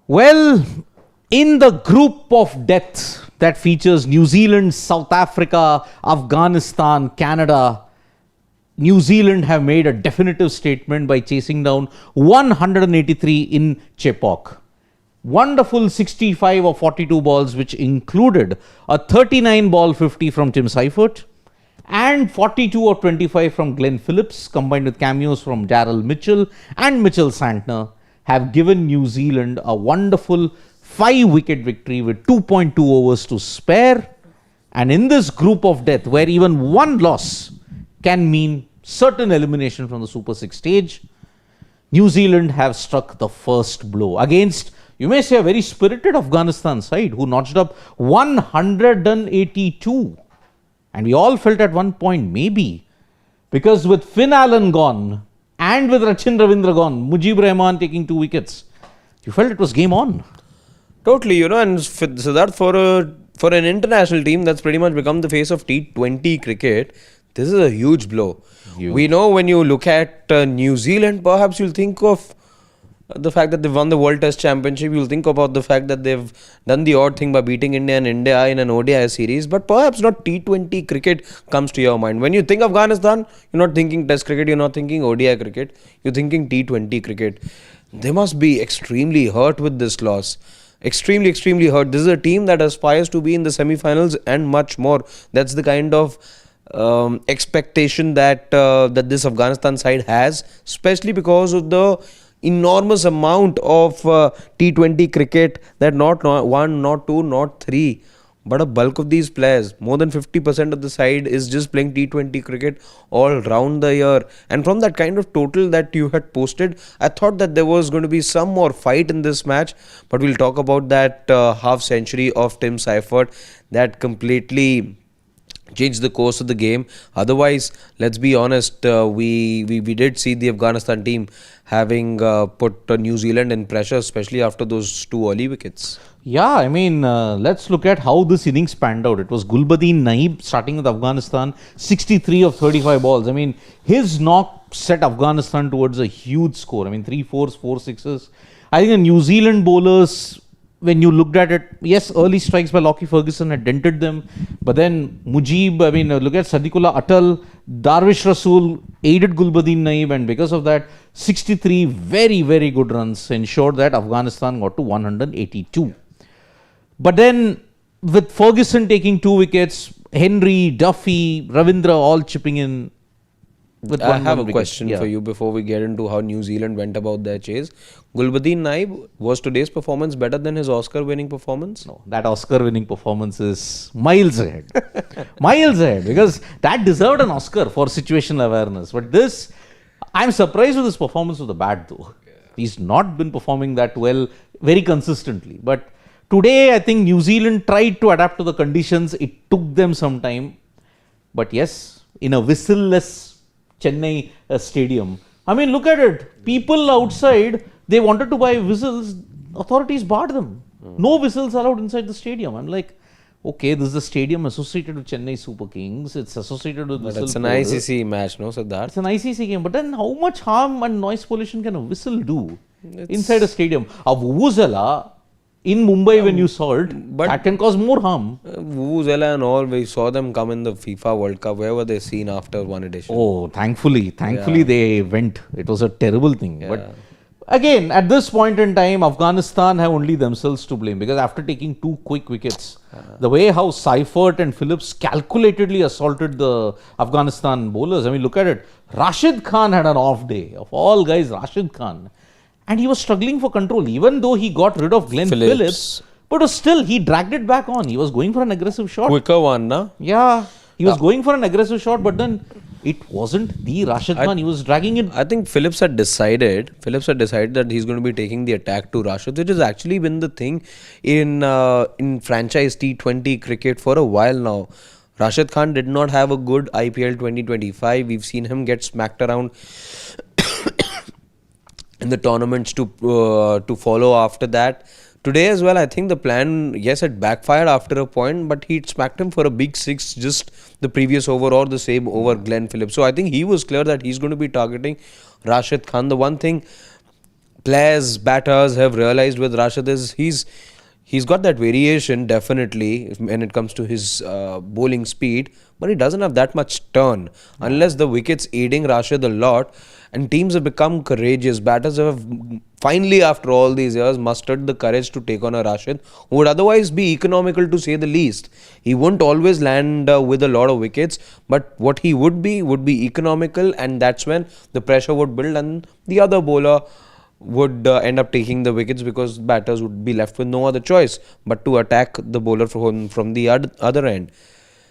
Well, in the group of death that features New Zealand, South Africa, Afghanistan, Canada, New Zealand have made a definitive statement by chasing down 183 in Chepauk. Wonderful 65 or 42 balls, which included a 39 ball 50 from Tim Seifert and 42 or 25 from Glenn Phillips, combined with cameos from Darryl Mitchell and Mitchell Santner, have given New Zealand a wonderful 5-wicket victory with 2.2 overs to spare. And in this group of death, where even one loss can mean certain elimination from the Super 6 stage, New Zealand have struck the first blow against, you may say, a very spirited Afghanistan side who notched up 182. And we all felt at one point, maybe, because with Finn Allen gone and with Rachin Ravindra gone, Mujib Rahman taking 2 wickets, you felt it was game on. Totally, and Siddharth, for an international team that's pretty much become the face of T20 cricket, this is a huge blow. We know when you look at New Zealand, perhaps you'll think of the fact that they've won the World Test Championship. You'll think about the fact that they've done the odd thing by beating India and India in an ODI series, but perhaps not T20 cricket comes to your mind. When you think Afghanistan, you're not thinking Test cricket, you're not thinking ODI cricket, you're thinking T20 cricket. They must be extremely hurt with this loss. Extremely, extremely hurt. This is a team that aspires to be in the semi-finals and much more. That's the kind of expectation that this Afghanistan side has, especially because of the enormous amount of T20 cricket that not one, not two, not three, but a bulk of these players, more than 50% of the side is just playing T20 cricket all round the year. And from that kind of total that you had posted, I thought that there was going to be some more fight in this match, but we'll talk about that half century of Tim Seifert that completely changed the course of the game. Otherwise, let's be honest, we did see the Afghanistan team having put New Zealand in pressure, especially after those 2 early wickets. Yeah, I mean, let's look at how this innings panned out. It was Gulbuddin Naib starting with Afghanistan, 63 of 35 balls. I mean, his knock set Afghanistan towards a huge score. I mean, 3 fours, 4 sixes. I think the New Zealand bowlers, when you looked at it, yes, early strikes by Lockie Ferguson had dented them. But then Mujib, I mean, look at Sadiqullah Atal, Darvish Rasool aided Gulbuddin Naib, and because of that, 63 very, very good runs ensured that Afghanistan got to 182. But then, with Ferguson taking 2 wickets, Henry, Duffy, Ravindra all chipping in. I have a question for you before we get into how New Zealand went about their chase. Gulbuddin Naib, was today's performance better than his Oscar-winning performance? No, that Oscar-winning performance is miles ahead. Miles ahead, because that deserved an Oscar for situational awareness. But this, I'm surprised with his performance of the bat though. He's not been performing that well very consistently. But today, I think New Zealand tried to adapt to the conditions. It took them some time. But yes, in a whistle-less Chennai stadium. I mean, look at it. People outside, they wanted to buy whistles. Authorities barred them. No whistles allowed inside the stadium. I'm like, okay, this is a stadium associated with Chennai Super Kings. It's associated with whistle. It's an ICC match, no, Siddharth? It's an ICC game. But then how much harm and noise pollution can a whistle do inside a stadium? A vuvuzela in Mumbai, when you saw it, that can cause more harm. Vuvuzela and all, we saw them come in the FIFA World Cup. Where were they seen after one edition? Oh, thankfully they went. It was a terrible thing. Yeah. But again, at this point in time, Afghanistan have only themselves to blame, because after taking 2 quick wickets, the way how Seifert and Phillips calculatedly assaulted the Afghanistan bowlers. I mean, look at it. Rashid Khan had an off day. Of all guys, Rashid Khan. And he was struggling for control, even though he got rid of Glenn Phillips. But still, he dragged it back on. He was going for an aggressive shot. Quicker one, na? Yeah. He was going for an aggressive shot, but then it wasn't the Rashid Khan. He was dragging it. I think Phillips had decided that he's going to be taking the attack to Rashid, which has actually been the thing in franchise T20 cricket for a while now. Rashid Khan did not have a good IPL 2025. We've seen him get smacked around in the tournaments to follow after that. Today as well, I think the plan, yes, it backfired after a point, but he smacked him for a big 6 just the previous over or the same over Glenn Phillips. So I think he was clear that he's going to be targeting Rashid Khan. The one thing players, batters have realized with Rashid is he's got that variation definitely when it comes to his bowling speed, but he doesn't have that much turn unless the wickets aiding Rashid a lot. And teams have become courageous. Batters have finally, after all these years, mustered the courage to take on a Rashid who would otherwise be economical to say the least. He wouldn't always land with a lot of wickets, but what he would be economical, and that's when the pressure would build and the other bowler would end up taking the wickets because batters would be left with no other choice but to attack the bowler from the other end.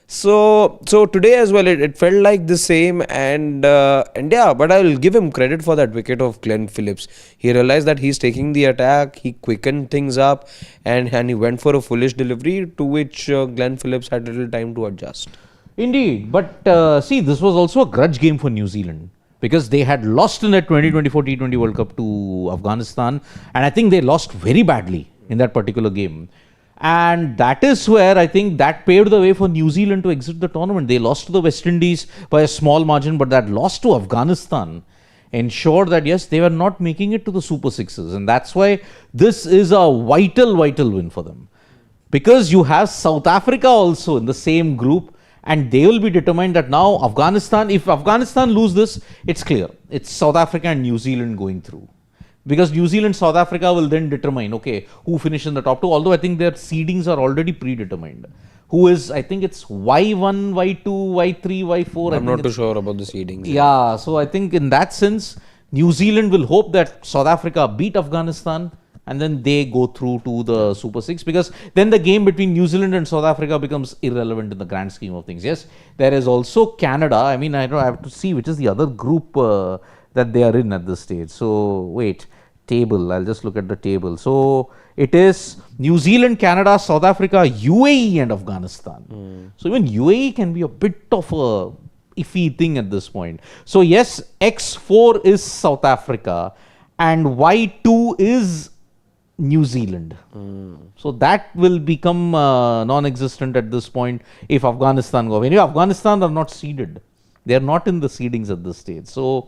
So today as well, it felt like the same, and yeah, but I'll give him credit for that wicket of Glenn Phillips. He realized that he's taking the attack, he quickened things up, and he went for a foolish delivery to which Glenn Phillips had little time to adjust. Indeed, but see, this was also a grudge game for New Zealand because they had lost in that 2024 T20 World Cup to Afghanistan, and I think they lost very badly in that particular game. And that is where I think that paved the way for New Zealand to exit the tournament. They lost to the West Indies by a small margin, but that loss to Afghanistan ensured that yes, they were not making it to the Super Sixes. And that's why this is a vital win for them. Because you have South Africa also in the same group, and they will be determined that now Afghanistan, if Afghanistan lose this, it's clear. It's South Africa and New Zealand going through. Because New Zealand, South Africa will then determine, okay, who finishes in the top two. Although I think their seedings are already predetermined. Who is, I think it's Y1, Y2, Y3, Y4. I'm not too sure about the seedings. Yeah, so I think in that sense, New Zealand will hope that South Africa beat Afghanistan and then they go through to the Super Six, because then the game between New Zealand and South Africa becomes irrelevant in the grand scheme of things. Yes, there is also Canada. I mean, I have to see which is the other group that they are in at this stage. So, wait. Table. I'll just look at the table. So it is New Zealand, Canada, South Africa, UAE, and Afghanistan. So even UAE can be a bit of a iffy thing at this point. So yes, X4 is South Africa, and Y2 is New Zealand. So that will become non-existent at this point if Afghanistan go. Anyway, Afghanistan are not seeded. They are not in the seedings at this stage. So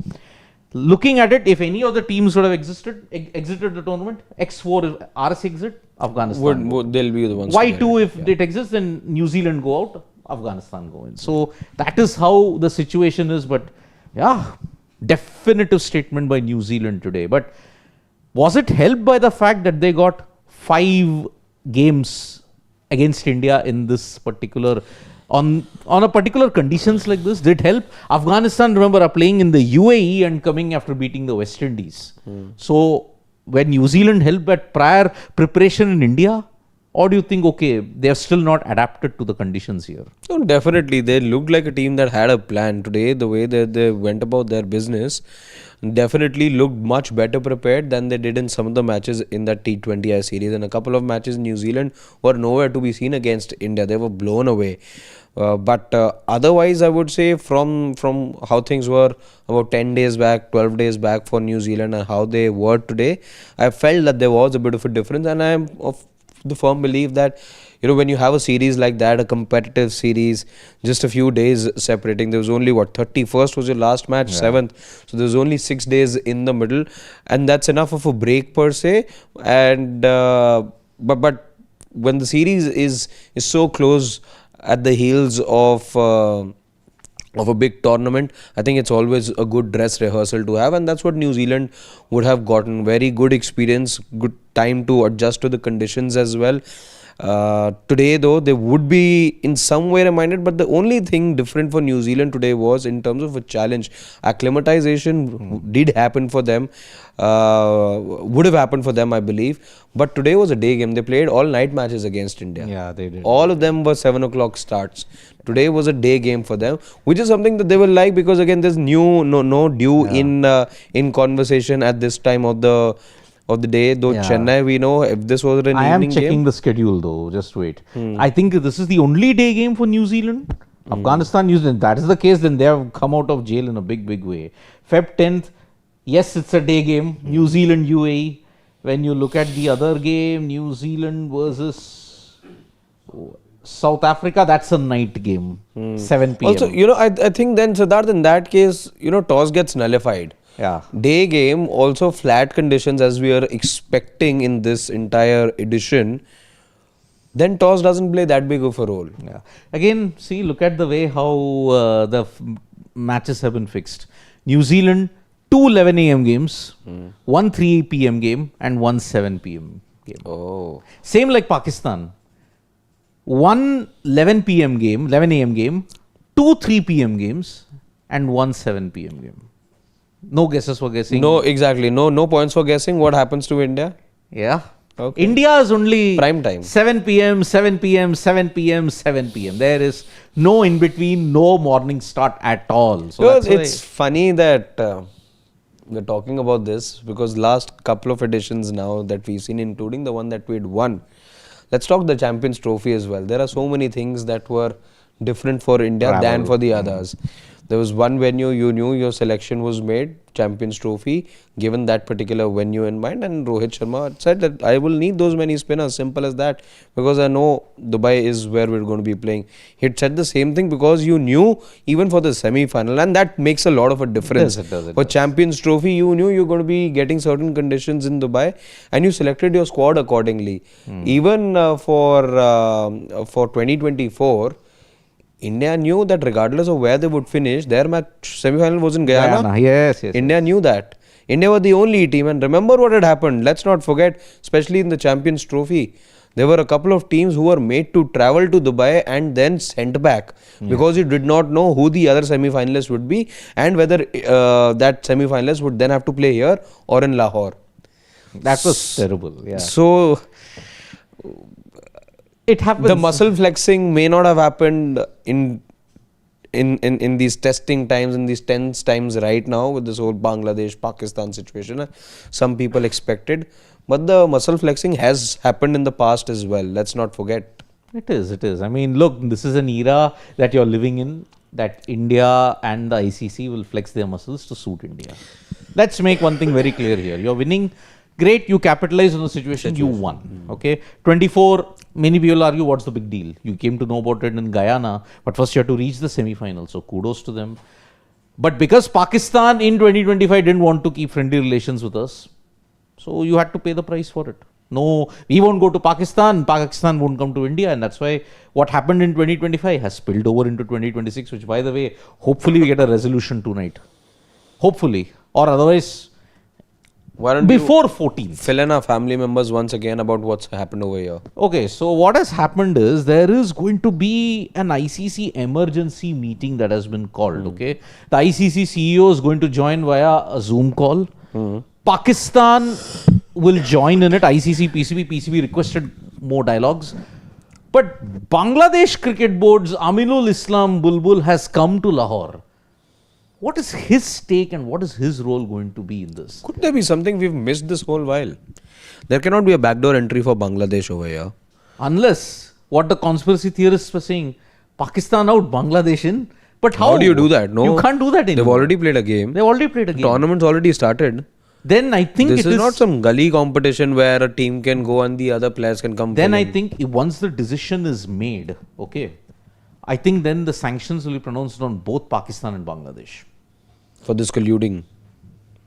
looking at it, if any of the teams would have exited the tournament, X4 is RS exit, Afghanistan. They'll be the ones. Y2, if it exists, then New Zealand go out, Afghanistan go in. So that is how the situation is. But yeah, definitive statement by New Zealand today. But was it helped by the fact that they got 5 games against India in this particular on a particular conditions like this? Did it help? Afghanistan, remember, are playing in the UAE and coming after beating the West Indies. So when New Zealand helped at prior preparation in India, or do you think, okay, they have still not adapted to the conditions here? No, definitely. They looked like a team that had a plan today. The way that they went about their business definitely looked much better prepared than they did in some of the matches in that T20I series. And a couple of matches New Zealand were nowhere to be seen against India. They were blown away. But otherwise, I would say from how things were about 10 days back, 12 days back for New Zealand and how they were today, I felt that there was a bit of a difference. And I am of the firm belief that, when you have a series like that, a competitive series, just a few days separating, there was only 31st was your last match, 7th. So there's only 6 days in the middle, and that's enough of a break per se. And but when the series is so close at the heels of a big tournament, I think it's always a good dress rehearsal to have, and that's what New Zealand would have gotten. Very good experience, good time to adjust to the conditions as well. Today though, they would be in some way reminded, but the only thing different for New Zealand today was in terms of a challenge. Acclimatization did happen for them, would have happened for them, I believe, but today was a day game. They played all night matches against India. Yeah, they did. All of them were 7 o'clock starts. Today was a day game for them, which is something that they will like, because again there's no dew in conversation at this time of the day, though. Chennai, we know, if this was an evening game. I am checking the schedule though, just wait. I think this is the only day game for New Zealand. Afghanistan, New Zealand, that is the case, then they have come out of jail in a big way. Feb 10th, yes, it's a day game, New Zealand, UAE. When you look at the other game, New Zealand versus South Africa, that's a night game, 7 p.m. Also, I think then, Siddharth, in that case, toss gets nullified. Yeah. Day game, also flat conditions as we are expecting in this entire edition. Then toss doesn't play that big of a role. Yeah. Again, see, look at the way how the matches have been fixed. New Zealand, 2 11 a.m. games, one 3 p.m. game, and one 7 p.m. game. Oh. Same like Pakistan. One 11 p.m. game, 11 a.m. game, two 3 p.m. games, and one 7 p.m. game. No guesses for guessing. No, exactly. No points for guessing. What happens to India? Yeah. Okay. India is only Prime time. 7 p.m., 7 p.m., 7 p.m., 7 p.m. There is no in between, no morning start at all. So Because that's it's funny that we're talking about this because last couple of editions now that we've seen, including the one that we'd won. Let's talk the Champions Trophy as well. There are so many things that were different for India than for the others. There was one venue you knew your selection was made, Champions Trophy, given that particular venue in mind, and Rohit Sharma said that I will need those many spinners, simple as that, because I know Dubai is where we're going to be playing. He said the same thing because you knew even for the semi-final, and that makes a lot of a difference. It does. For Champions Trophy, you knew you're going to be getting certain conditions in Dubai, and you selected your squad accordingly. Even for 2024, India knew that regardless of where they would finish, their match semi-final was in Guyana. Yes. India knew that. India were the only team, and remember what had happened. Let's not forget, especially in the Champions Trophy, there were a couple of teams who were made to travel to Dubai and then sent back because you did not know who the other semi-finalists would be and whether that semi-finalist would then have to play here or in Lahore. That was terrible. Yeah. So It happens. the muscle flexing may not have happened in these testing times, in these tense times right now with this whole Bangladesh-Pakistan situation. Some people expected, but the muscle flexing has happened in the past as well. Let's not forget. It is. I mean, look, this is an era that you're living in, that India and the ICC will flex their muscles to suit India. Let's make one thing very clear here. You're winning. Great, you capitalize on the situation, you won. Okay. 24, many people argue, what's the big deal? You came to know about it in Guyana, but first you have to reach the semi-final. So kudos to them. But because Pakistan in 2025 didn't want to keep friendly relations with us, so you had to pay the price for it. No, we won't go to Pakistan, Pakistan won't come to India, and that's why what happened in 2025 has spilled over into 2026, which, by the way, hopefully we get a resolution tonight. Hopefully. Or otherwise, Why don't before you 14th. fill in our family members once again about what's happened over here? Okay, so what has happened is there is going to be an ICC emergency meeting that has been called. Okay, the ICC CEO is going to join via a Zoom call. Pakistan will join in it. ICC, PCB requested more dialogues. But Bangladesh Cricket Board's Aminul Islam Bulbul has come to Lahore. What is his stake and what is his role going to be in this? Could there be something we've missed this whole while? There cannot be a backdoor entry for Bangladesh over here. Unless, what the conspiracy theorists were saying, Pakistan out, Bangladesh in. But how do you do that? No, you can't do that anymore. They've already played a game. They've already played a game. Tournament's already started. Then I think This it is not some gully competition where a team can go and the other players can come. Then fill I in. think once the decision is made, okay, I think then the sanctions will be pronounced on both Pakistan and Bangladesh. For this colluding,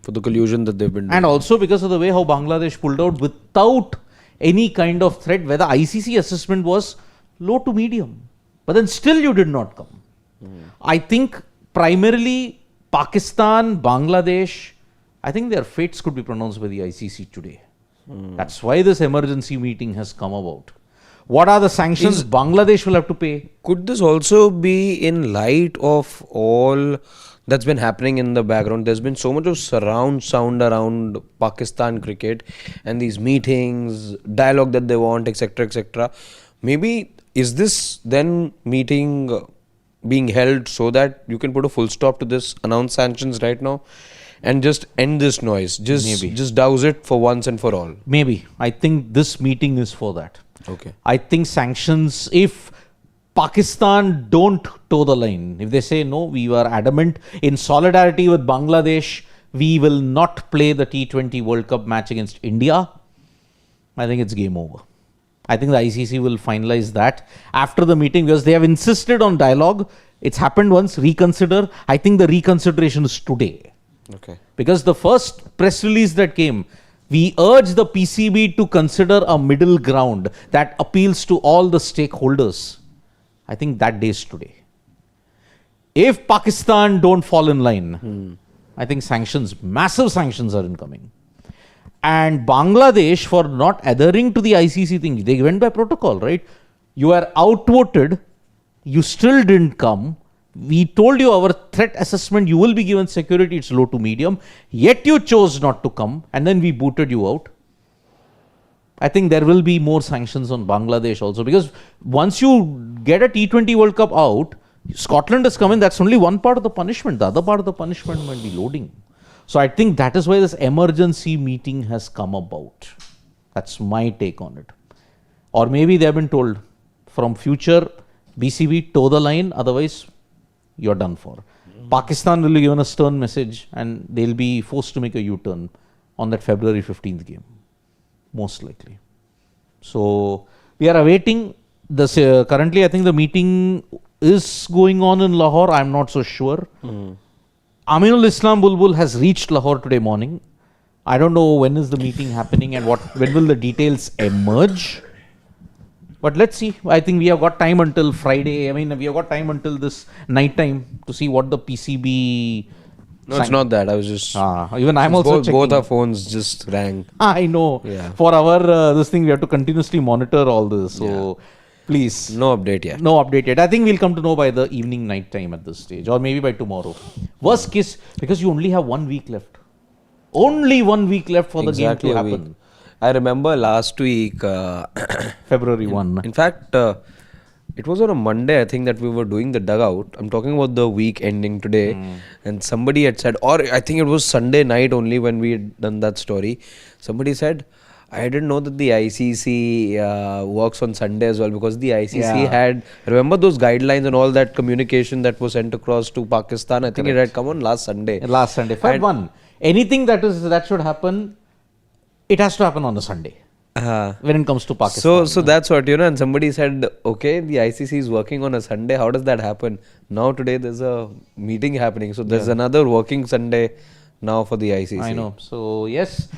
for the collusion that they've been doing. And also because of the way how Bangladesh pulled out without any kind of threat, where the ICC assessment was low to medium. But then still you did not come. I think primarily Pakistan, Bangladesh, I think their fates could be pronounced by the ICC today. That's why this emergency meeting has come about. What are the sanctions Bangladesh will have to pay? Could this also be in light of all that's been happening in the background? There's been so much of surround sound around Pakistan cricket and these meetings, dialogue that they want, etc., etc. Maybe is this then meeting being held so that you can put a full stop to this, announce sanctions right now, and just end this noise? Just douse it for once and for all. Maybe. I think this meeting is for that. Okay. I think sanctions, if Pakistan don't toe the line, if they say no, we were adamant in solidarity with Bangladesh, we will not play the T20 World Cup match against India, I think it's game over. I think the ICC will finalize that after the meeting because they have insisted on dialogue. It's happened once, reconsider. I think the reconsideration is today. Okay. Because the first press release that came, we urge the PCB to consider a middle ground that appeals to all the stakeholders. I think that day is today. If Pakistan don't fall in line, I think sanctions, massive sanctions are incoming. And Bangladesh, for not adhering to the ICC thing, they went by protocol, right? You are outvoted, you still didn't come. We told you our threat assessment, you will be given security, it's low to medium, yet you chose not to come, and then we booted you out. I think there will be more sanctions on Bangladesh also, because once you get a T20 World Cup out, Scotland is coming, that's only one part of the punishment. The other part of the punishment might be loading. So I think that is why this emergency meeting has come about. That's my take on it. Or maybe they have been told, from future, BCB, toe the line, otherwise you're done for. Pakistan will be given a stern message and they'll be forced to make a U-turn on that February 15th game. Most likely. So we are awaiting this. Currently, I think the meeting is going on in Lahore. I'm not so sure. Aminul Islam Bulbul has reached Lahore today morning. I don't know when is the meeting happening and when will the details emerge. But let's see. I think we have got time until Friday. I mean, we have got time until this night time to see what the PCB. No, it's not that. I was just. Even I'm also checking. Both our phones just rang. I know. Yeah. For our this thing, we have to continuously monitor all this. So please. No update yet. No update yet. I think we'll come to know by the evening, night time at this stage, or maybe by tomorrow. Worst case, because you only have 1 week left. Only 1 week left for the game to happen. I remember last week, February 1. In fact, it was on a Monday, I think, that we were doing the dugout. I'm talking about the week ending today. And somebody had said, or I think it was Sunday night only when we had done that story. Somebody said, I didn't know that the ICC works on Sunday as well, because the ICC had, remember those guidelines and all that communication that was sent across to Pakistan? I think it had come on last Sunday. Last Sunday. Feb 1. Anything that should happen, it has to happen on a Sunday. When it comes to Pakistan. So that's what, and somebody said, okay, the ICC is working on a Sunday. How does that happen? Now today there's a meeting happening. So there's another working Sunday now for the ICC. I know. So yes,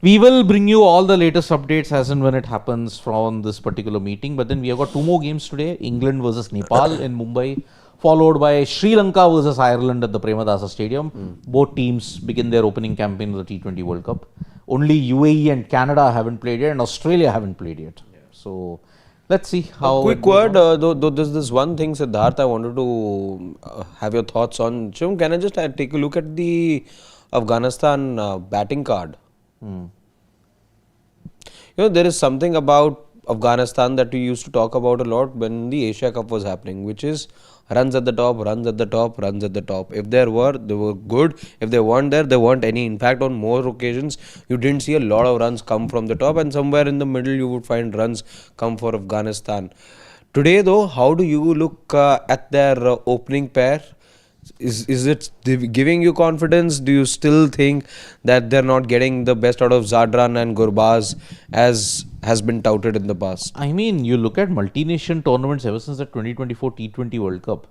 we will bring you all the latest updates as and when it happens from this particular meeting. But then we have got 2 more games today. England versus Nepal in Mumbai, followed by Sri Lanka versus Ireland at the Premadasa Stadium. Both teams begin their opening campaign of the T20 World Cup. Only UAE and Canada haven't played yet, and Australia haven't played yet. So let's see how. A quick word, though there's this one thing, Siddharth, I wanted to have your thoughts on. Shum, can I just take a look at the Afghanistan batting card? There is something about Afghanistan that we used to talk about a lot when the Asia Cup was happening, which is runs at the top, runs at the top, runs at the top. If there were, they were good. If they weren't there, there weren't any. In fact, on more occasions, you didn't see a lot of runs come from the top, and somewhere in the middle, you would find runs come for Afghanistan. Today, though, how do you look at their opening pair? Is it giving you confidence? Do you still think that they're not getting the best out of Zadran and Gurbaz as has been touted in the past? I mean, you look at multi-nation tournaments ever since the 2024 T20 World Cup.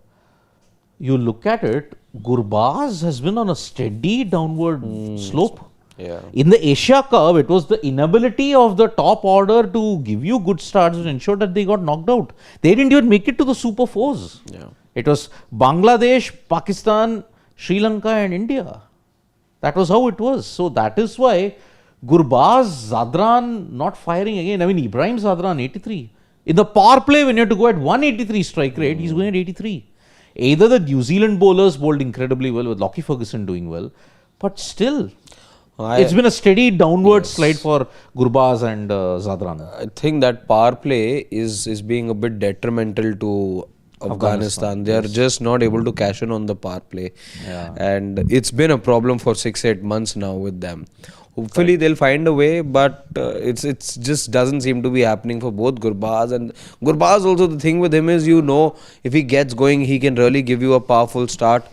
You look at it, Gurbaz has been on a steady downward slope. Yeah. In the Asia Cup, it was the inability of the top order to give you good starts which ensured that they got knocked out. They didn't even make it to the Super Fours. Yeah. It was Bangladesh, Pakistan, Sri Lanka and India. That was how it was. So that is why Gurbaz, Zadran not firing again. I mean, Ibrahim Zadran 83. In the power play, when you have to go at 183 strike rate, he's going at 83. Either the New Zealand bowlers bowled incredibly well with Lockie Ferguson doing well, but still, it's been a steady downward slide for Gurbaz and Zadran. I think that power play is being a bit detrimental to Afghanistan. They are just not able to cash in on the power play. And it's been a problem for 6-8 months now with them. Hopefully they'll find a way, but it's just doesn't seem to be happening for both Gurbaz. And Gurbaz also, the thing with him is, if he gets going, he can really give you a powerful start.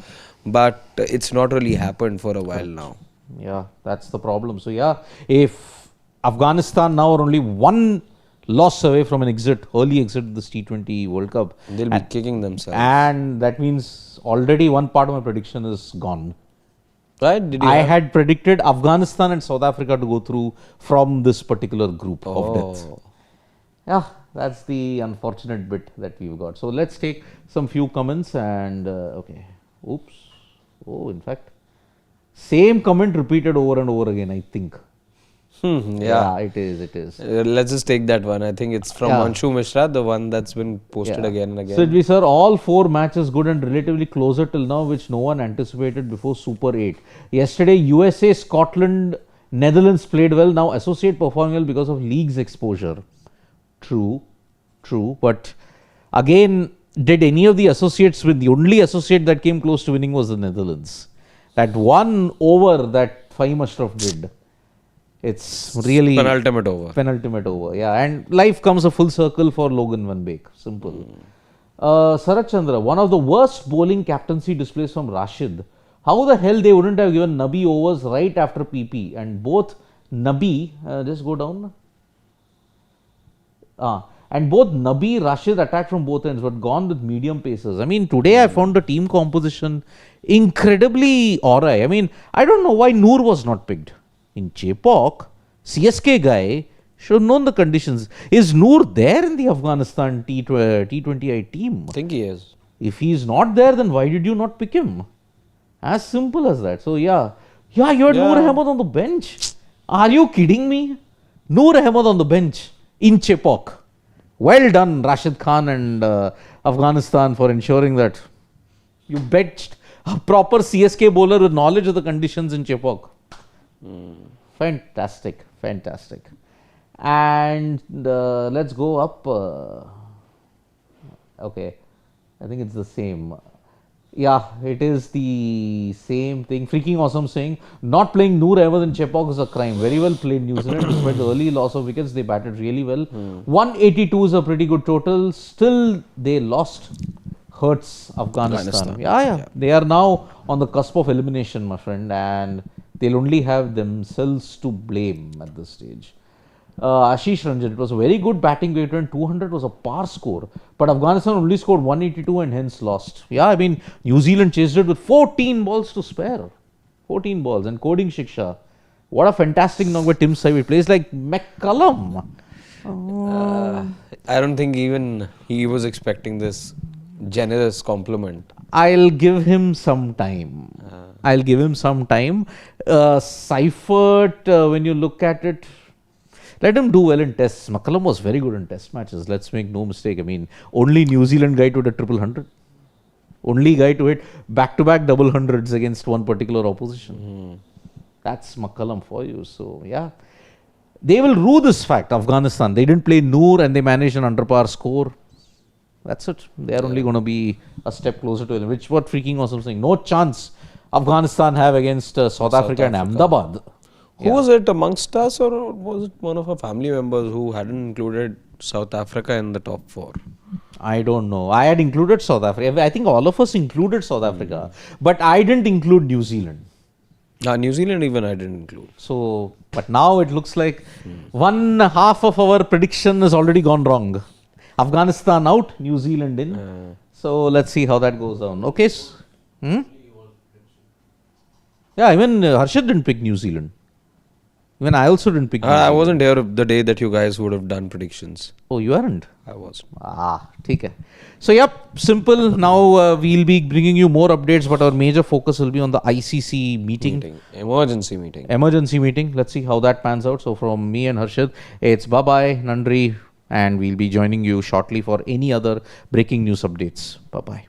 But it's not really happened for a while now. Yeah, that's the problem. So yeah, if Afghanistan now are only 1 loss away from an early exit of this T20 World Cup, they'll be kicking themselves. And that means already one part of my prediction is gone. Right? Did you I have- had predicted Afghanistan and South Africa to go through from this particular group of death. Oh. Yeah, that's the unfortunate bit that we've got. So let's take some few comments and okay. Oops. Oh, in fact, same comment repeated over and over again, I think. Yeah. It is. Let's just take that one. I think it's from Yeah. Anshu Mishra, the one that's been posted Yeah. again and again. Sidvi sir, all 4 matches good and relatively closer till now, which no one anticipated before Super 8. Yesterday, USA, Scotland, Netherlands played well. Now associate performing well because of league's exposure. True. But again, did any of the associates win? The only associate that came close to winning was the Netherlands. That one over that Fahim Ashraf did. It's really penultimate over. Yeah, and life comes a full circle for Logan Van Beek. Simple. Sarat Chandra, one of the worst bowling captaincy displays from Rashid. How the hell they wouldn't have given Nabi overs right after PP? And both Nabi, just go down. And both Nabi, Rashid attacked from both ends, but gone with medium paces. I mean, today I found the team composition incredibly awry. I mean, I don't know why Noor was not picked. In Chepauk, CSK guy should have known the conditions. Is Noor there in the Afghanistan T20I team? I think he is. If he is not there, then why did you not pick him? As simple as that. So yeah, you had Noor Ahmed on the bench. Are you kidding me? Noor Ahmed on the bench in Chepauk. Well done, Rashid Khan and Afghanistan, for ensuring that you benched a proper CSK bowler with knowledge of the conditions in Chepauk. Fantastic. And let's go up. Okay, I think it's the same. Yeah, it is the same thing. Freaking awesome saying, not playing Noor Ahmed in Chepauk is a crime. Very well played New Zealand. Despite the early loss of wickets, they batted really well. 182 is a pretty good total. Still, they lost. Hurts Afghanistan. Yeah. They are now on the cusp of elimination, my friend, and they'll only have themselves to blame at this stage. Ashish Ranjan, it was a very good batting weight and 200 was a par score, but Afghanistan only scored 182 and hence lost. Yeah, I mean, New Zealand chased it with 14 balls to spare. 14 balls and coding Shiksha. What a fantastic knock by Tim Seifert. Plays like McCullum. I don't think even he was expecting this generous compliment. I'll give him some time. Seifert, when you look at it, let him do well in tests. McCullum was very good in test matches. Let's make no mistake. I mean, only New Zealand guy to hit a triple hundred. Only guy to hit back-to-back double hundreds against one particular opposition. That's McCullum for you. So, yeah. They will rue this fact, Afghanistan. They didn't play Noor and they managed an under-par score. That's it. They are only going to be a step closer to it. Which what freaking awesome saying. No chance Afghanistan have against South Africa and Ahmedabad. Who was it amongst us, or was it one of our family members who hadn't included South Africa in the top 4? I don't know. I had included South Africa. I think all of us included South Africa. But I didn't include New Zealand. New Zealand even I didn't include. So, but now it looks like one half of our prediction has already gone wrong. Afghanistan out, New Zealand in. So let's see how that goes down. Okay. Yeah, even Harshad didn't pick New Zealand. Even I also didn't pick New Zealand. I wasn't here the day that you guys would have done predictions. Oh, you aren't? I was. ठीक है. So, yep, simple. Now we'll be bringing you more updates, but our major focus will be on the ICC meeting. Emergency meeting. Emergency meeting. Let's see how that pans out. So, from me and Harshad, it's bye-bye, Nandri, and we'll be joining you shortly for any other breaking news updates. Bye-bye.